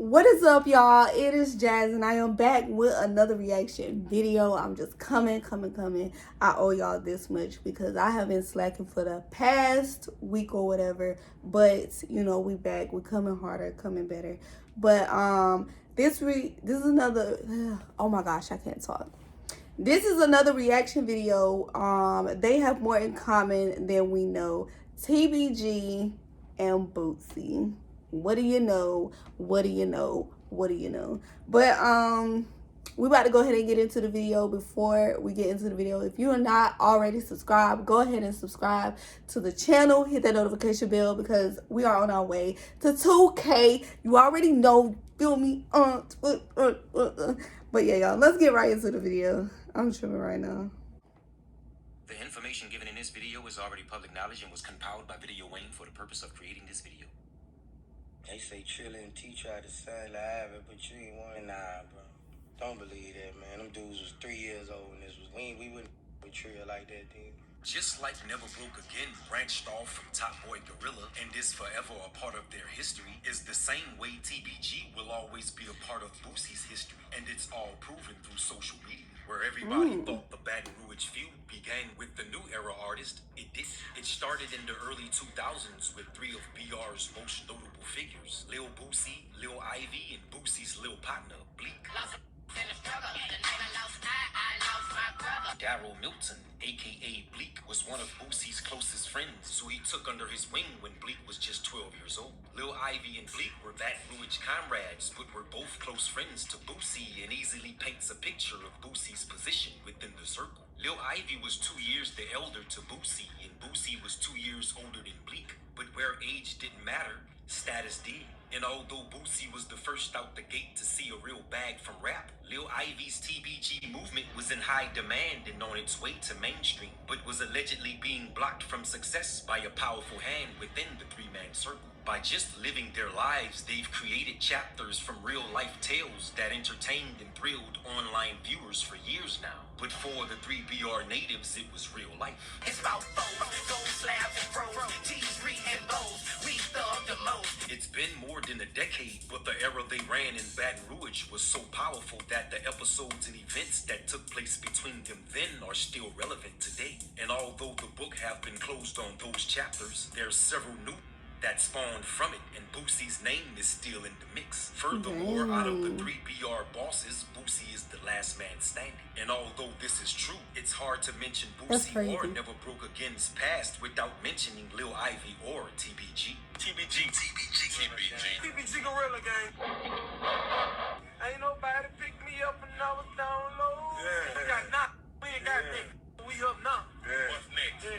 What is up, y'all? It is Jazz, and I am back with another reaction video. I'm just coming. I owe y'all this much because I have been slacking for the past week or whatever. But you know, we back. We coming harder, coming better. But this is another. Oh my gosh, I can't talk. This is another reaction video. They have more in common than we know. TBG and Boosie. What do you know? What do you know? What do you know? But we about to go ahead and get into the video. Before we get into the video, if you are not already subscribed, go ahead and subscribe to the channel. Hit that notification bell because we are on our way to 2K. You already know, feel me? But yeah, y'all, let's get right into the video. I'm tripping right now. The information given in this video is already public knowledge and was compiled by Video Wayne for the purpose of creating this video. They say Trilla and T tried to sign live, but you ain't want. Nah, bro. Don't believe that, man. Them dudes was 3 years old when this was. We wouldn't with Trilla like that, dude. Just like Never Broke Again branched off from Top Boy Gorilla and is forever a part of their history, is the same way TBG will always be a part of Boosie's history, and it's all proven through social media. Where everybody thought the Baton Rouge feud began with the new era artist, it didn't. It started in the early 2000s with 3 of BR's most notable figures, Lil Boosie, Lil Ivy, and Boosie's Lil partner, Bleak. Daryl Milton, aka Bleak, was one of Boosie's closest friends, so he took under his wing when Bleak was just 12 years old. Lil Ivy and Bleak were Baton Rouge comrades, but were both close friends to Boosie and easily paints a picture of Boosie's position within the circle. Lil Ivy was 2 years the elder to Boosie, and Boosie was 2 years older than Bleak, but where age didn't matter, status did. And although Boosie was the first out the gate to see a real bag from rap, Lil Ivy's TBG movement was in high demand and on its way to mainstream, but was allegedly being blocked from success by a powerful hand within the three-man circle. By just living their lives, they've created chapters from real-life tales that entertained and thrilled online viewers for years now. But for the 3BR natives, it was real life. It's about foes, gold slabs and pros, T's, re and bows, we thug the most. It's been more than a decade, but the era they ran in Baton Rouge was so powerful that the episodes and events that took place between them then are still relevant today. And although the book have been closed on those chapters, there's several new that spawned from it, and Boosie's name is still in the mix. Furthermore, out of the 3BR bosses, Boosie is the last man standing. And although this is true, it's hard to mention Boosie or Never Broke Again's past without mentioning Lil Ivy or TBG. TBG Gorilla Gang. Ain't nobody pick me up and I was down low. We got knocked. We ain't got that. We up now. What's next?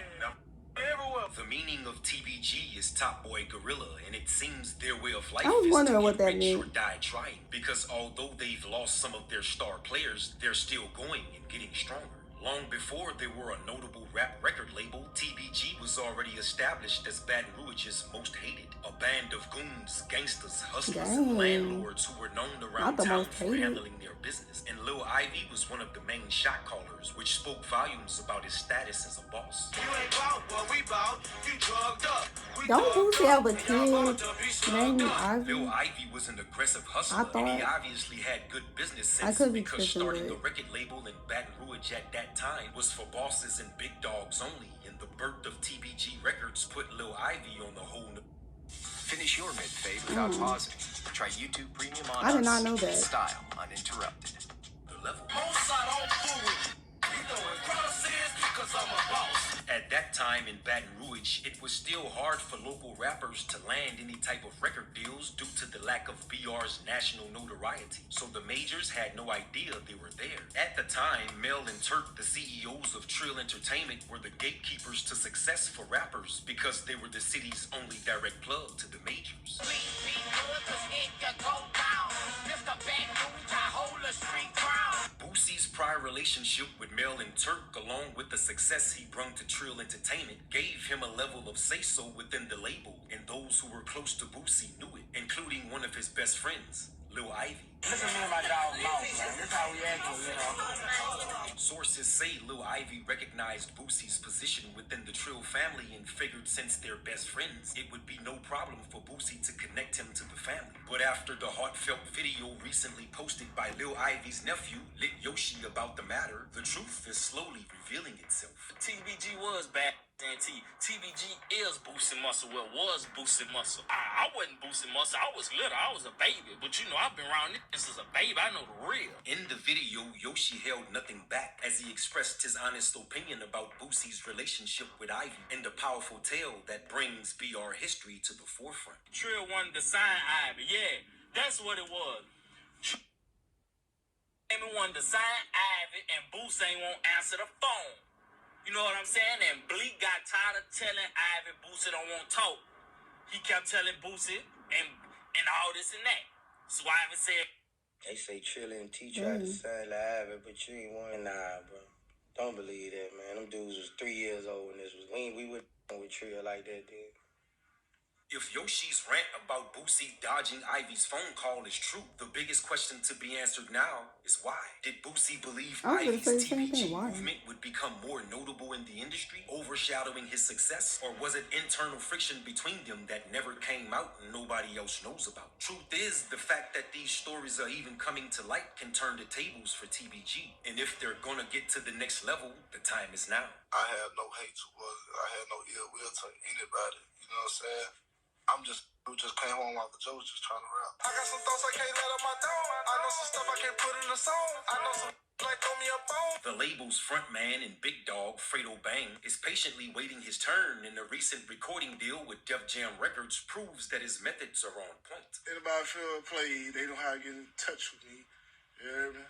Everywhere. The meaning of TBG is Top Boy Gorilla, and it seems their way of life I was is wondering to what get that rich meant. or die trying. Because although they've lost some of their star players, they're still going and getting stronger. Long before they were a notable rap record label, TBG was already established as Baton Rouge's most hated. A band of goons, gangsters, hustlers, and landlords who were known around town for handling their business. And Lil Ivy was one of the main shot callers, which spoke volumes about his status as a boss. You ain't bought what we bought. You drugged up. Don't Boosie have a kid named Ivy? Lil Ivy was an aggressive hustler, and he obviously had good business sense because starting a record label in Baton Rouge at that time was for bosses and big dogs only, and the birth of TBG Records put Lil Ivy on the whole new. Finish your mid-fade without pausing. Try YouTube Premium on I did not know that. Style uninterrupted. The level. At that time in Baton Rouge, it was still hard for local rappers to land any type of record deals due to the lack of BR's national notoriety. So the majors had no idea they were there. At the time, Mel and Turk, the CEOs of Trill Entertainment, were the gatekeepers to success for rappers because they were the city's only direct plug to the majors. Boosie's prior relationship with Mel and Turk, along with the success he brought to Trill Entertainment, gave him a level of say-so within the label, and those who were close to Boosie knew it, including one of his best friends, Lil Ivy. Look at me and my dog Mouse, man. This how we acting, you know. Sources say Lil Ivy recognized Boosie's position within the Trill family and figured since they're best friends, it would be no problem for Boosie to connect him to the family. But after the heartfelt video recently posted by Lil Ivy's nephew, Lit Yoshi, about the matter, the truth is slowly revealing itself. TBG was bad. TBG is Boosie Muscle. Well, was Boosie Muscle. I wasn't Boosie Muscle. I was little. I was a baby. But you know, I've been around this since a baby. I know the real. In the video, Yoshi held nothing back as he expressed his honest opinion about Boosie's relationship with Ivy and the powerful tale that brings BR history to the forefront. Trill wanted to sign Ivy. Yeah, that's what it was. Amy wanted to sign Ivy and Boosie ain't won't answer the phone. You know what I'm saying? And Bleak got tired of telling Ivy Boosie don't want to talk. He kept telling Boosie and all this and that. So Ivy said, They say Trill and T tried to sign Ivy, but you ain't one. Nah, bro. Don't believe that, man. Them dudes was 3 years old when this was. We wouldn't with Trill like that, dude. If Yoshi's rant about Boosie dodging Ivy's phone call is true, the biggest question to be answered now is why? Did Boosie believe Ivy's TBG movement would become more notable in the industry, overshadowing his success? Or was it internal friction between them that never came out and nobody else knows about? Truth is, the fact that these stories are even coming to light can turn the tables for TBG. And if they're gonna get to the next level, the time is now. I have no hate towards it. I have no ill will to anybody. You know what I'm saying? We just came home off the Joe was just trying to rap. I got some thoughts I can't let on my dome. I know some stuff I can't put in a song. I know some like throw me a bone. The label's frontman and big dog, Fredo Bang, is patiently waiting his turn, and a recent recording deal with Def Jam Records proves that his methods are on point. Anybody feel play, they know how to get in touch with me. You hear me?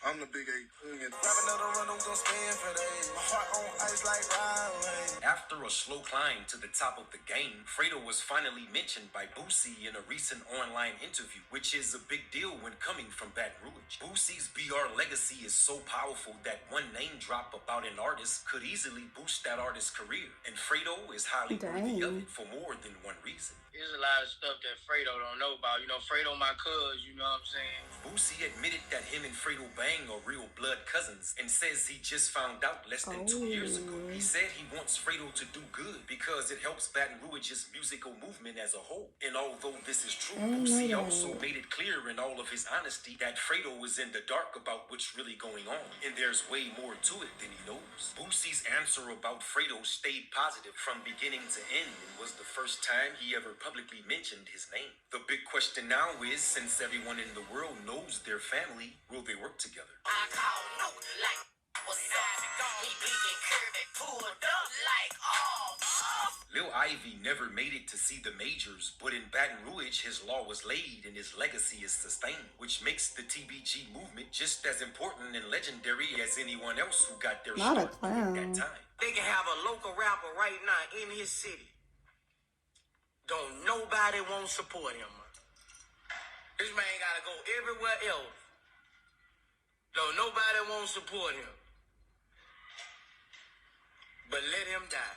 I'm the big A. Grab another run, I'm gonna stand for days. My heart on ice like Ryan. After a slow climb to the top of the game, Fredo was finally mentioned by Boosie in a recent online interview, which is a big deal when coming from Baton Rouge. Boosie's BR legacy is so powerful that one name drop about an artist could easily boost that artist's career, and Fredo is highly worthy of it for more than one reason. There's a lot of stuff that Fredo don't know about. You know, Fredo my cuz, you know what I'm saying? Boosie admitted that him and Fredo Bang are real blood cousins and says he just found out less than 2 years ago. He said he wants Fredo to do good because it helps Baton Rouge's musical movement as a whole. And although this is true, Boosie also made it clear in all of his honesty that Fredo was in the dark about what's really going on, and there's way more to it than he knows. Boosie's answer about Fredo stayed positive from beginning to end and was the first time he ever publicly mentioned his name. The big question now is, since everyone in the world knows their family, will they work together? I call Luke like what's up? He bleeding curve and pulled up like Lil Ivy never made it to see the majors, but in Baton Rouge, his law was laid and his legacy is sustained, which makes the TBG movement just as important and legendary as anyone else who got their start at that time. They can have a local rapper right now in his city. Don't nobody won't support him. This man gotta go everywhere else. Don't nobody won't support him. But let him die.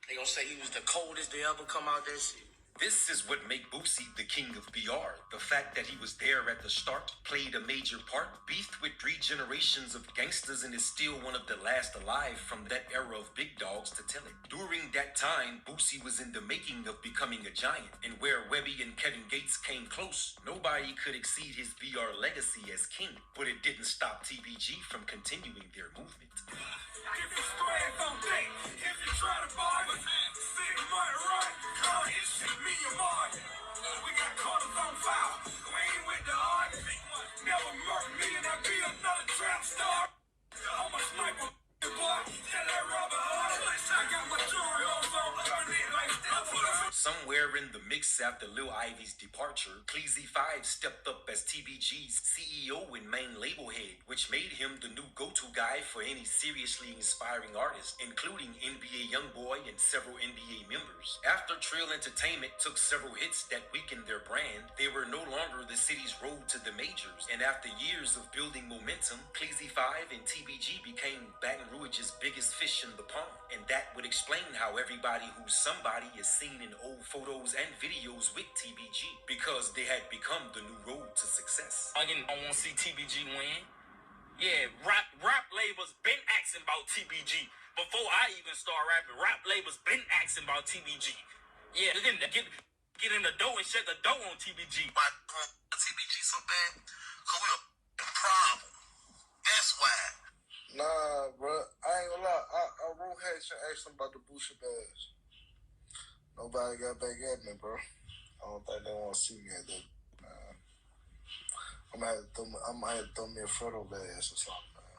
They gonna say he was the coldest to ever come out that shit. This is what made Boosie the king of BR. The fact that he was there at the start, played a major part, beefed with 3 generations of gangsters, and is still one of the last alive from that era of big dogs to tell it. During that time, Boosie was in the making of becoming a giant, and where Webby and Kevin Gates came close, nobody could exceed his BR legacy as king. But it didn't stop TBG from continuing their movement. If you square on date, if you try to bargain, sit right, right, it's me and Martin. We got quarters on file. We ain't with the art. Never murder me and I be another trap star. I'm a sniper, boy. Tell that rubber hard. I got my jewelry on underneath like that. Somewhere in the mix after Lil Ivy's departure, Cleezy 5 stepped up as TBG's CEO and main label head, which made him the new go-to guy for any seriously inspiring artist, including NBA Youngboy and several NBA members. After Trill Entertainment took several hits that weakened their brand, they were no longer the city's road to the majors, and after years of building momentum, Cleezy 5 and TBG became Baton Rouge's biggest fish in the pond, and that would explain how everybody who's somebody is seen in old photos interviews and videos with TBG because they had become the new road to success. I want to see TBG win. Yeah, rap labels been asking about TBG. Before I even start rapping, rap labels been asking about TBG. Yeah, get in the door and shut the door on TBG. My TBG so bad, cause we a problem. That's why. Nah, bro. I ain't gonna lie. I wrote Hatch and asked him about the Boosie badge. Nobody got back at me, bro. I don't think they want to see me at that. I might have to throw me a Frodo badge or something, man.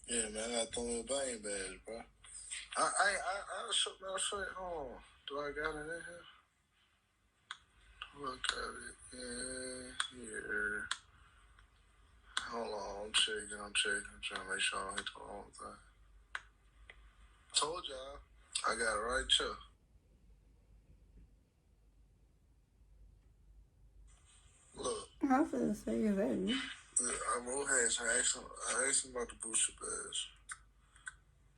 Yeah, man, I gotta throw me a Bang badge, bro. I'll show it. Oh, do I got it in here? Do I got it in here? Hold on, I'm checking. I'm trying to make sure I don't hit the wrong thing. Told y'all, I got it right here. Look. I was gonna say, is that me? I wrote Hatch. I asked him about the Boosie badge.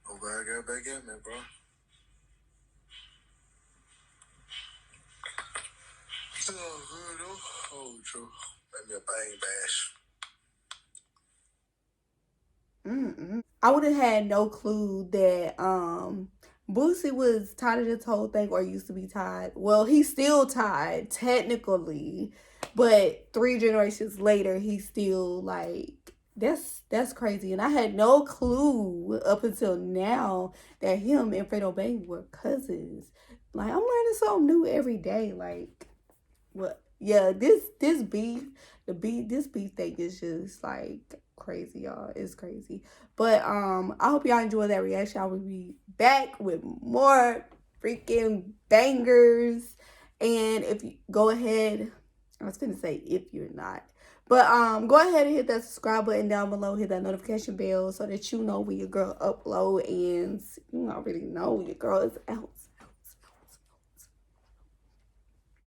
Nobody got back at me, bro. Oh, true. Maybe a Bang bash. I would have had no clue that Boosie was tied to this whole thing, or used to be tied. Well, he's still tied technically, but 3 generations later, he's still like, that's crazy. And I had no clue up until now that him and Fredo Bang were cousins. Like, I'm learning something new every day. Like, what? Yeah, this beef thing is just like crazy, y'all. It's crazy. But I hope y'all enjoy that reaction. I will be back with more freaking bangers. And if you go ahead, I was gonna say if you're not, but go ahead and hit that subscribe button down below, hit that notification bell so that you know when your girl upload, and you already know your girl is out.